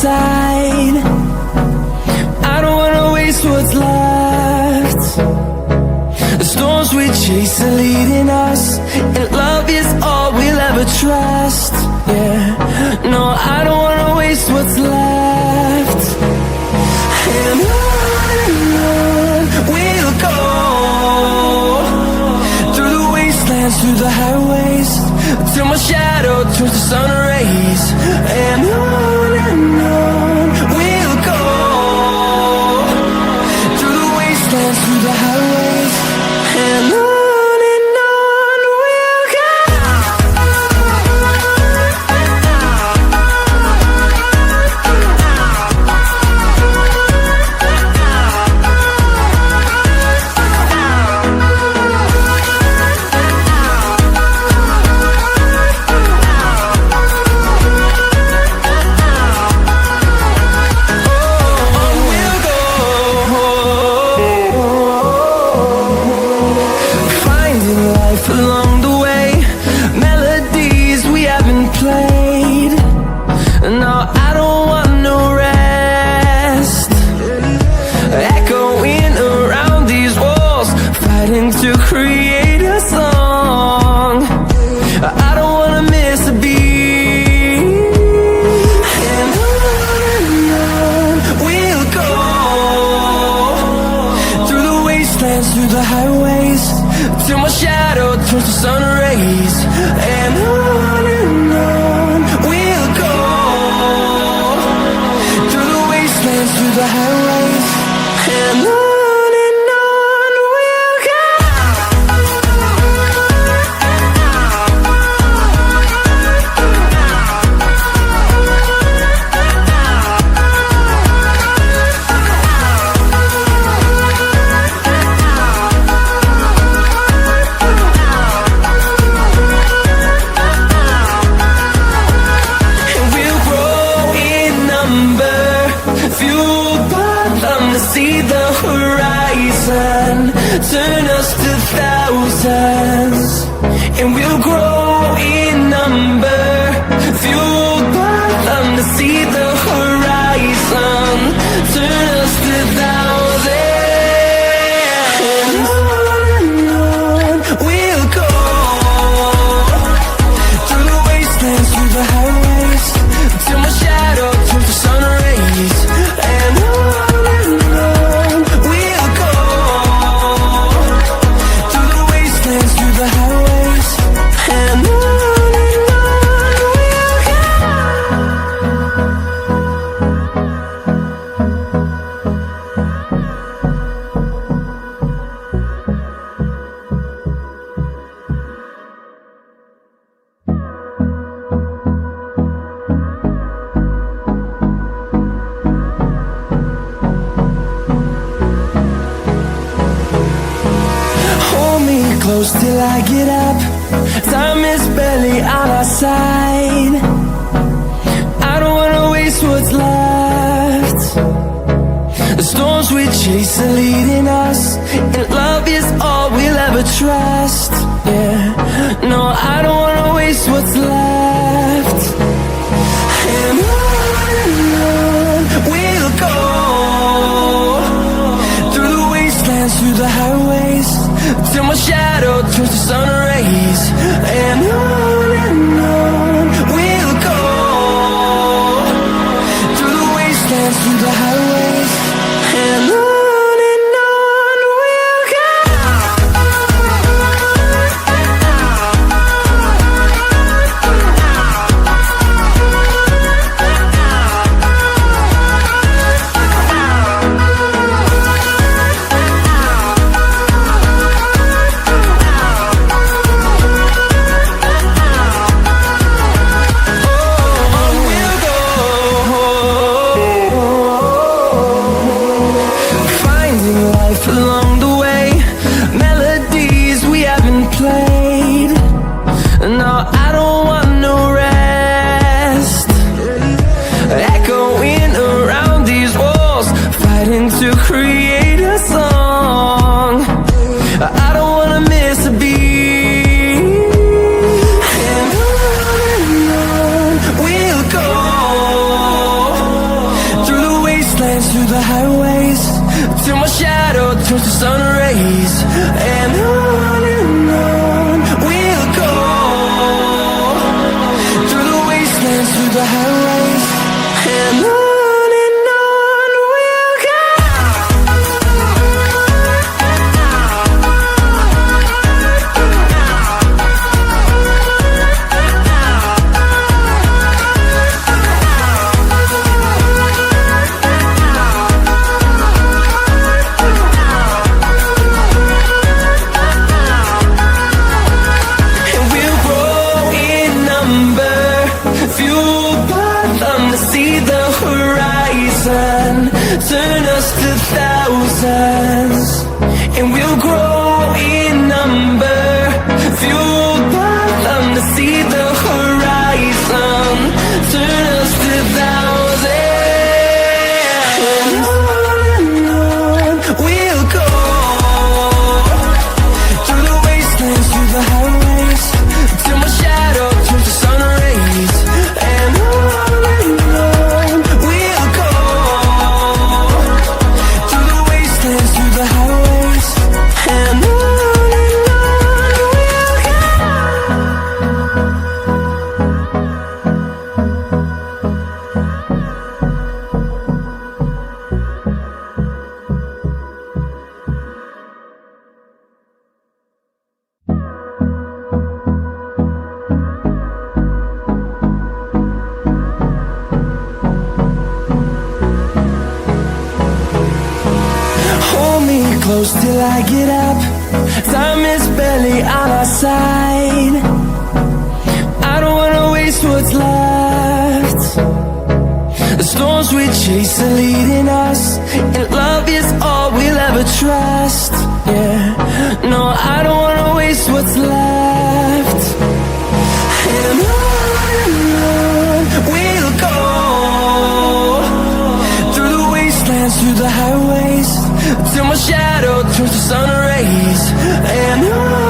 side. I don't wanna waste what's left. The storms we chase are leading us, and love is all we'll ever trust. Yeah, no, I don't wanna waste what's left. And on we'll go, through the wastelands, through the highways, till my shadow turns to sun rays. And on we'll go, through the wastelands, through the highways, and on we'll go. Along the way, melodies we haven't played. No, I don't want no rest. Echoing around these walls, fighting to create a song. I don't wanna miss a beat. And on we'll go, through the wastelands, through the highways, till my shadow turns to sun rays. And on we'll go, through the wastelands, through the highways, and on we'll go. See the horizon, turn us to thousands, and we'll grow in number, fueled by them. To see the horizon, turn us to thousands, and on we'll go, through the wastelands, through the highways, till my shadow turns to sun rays. And on close till I get up, time is barely on our side. I don't wanna waste what's left. The storms we chase are leading us, and love is all we'll ever trust. Yeah, no, I don't wanna waste what's left. And on we'll go, through the wastelands, through the highways, till my shadow turns to sun rays. And on we'll go, through the wastelands, through the highways, and on we'll go. till my shadow turns to sun rays. And on we'll go, through the wastelands, through the highways. And on we'll go. Turn us to thousands, and we'll grow in number, fueled by them to see the horizon. Turn us to thousands, and on we'll go, through the wastelands, through the highways, till my shadow turns to sun rays. And on we'll go, through the highways. And on we'll go. Hold me close till I get up. Time is barely on our side. I don't wanna waste what's left. The storms we chase are leading us, and love is all we'll ever trust. Yeah, no, I don't wanna waste what's left. And on we'll go, through the wastelands, through the highways, till my shadow turns to sun rays. And on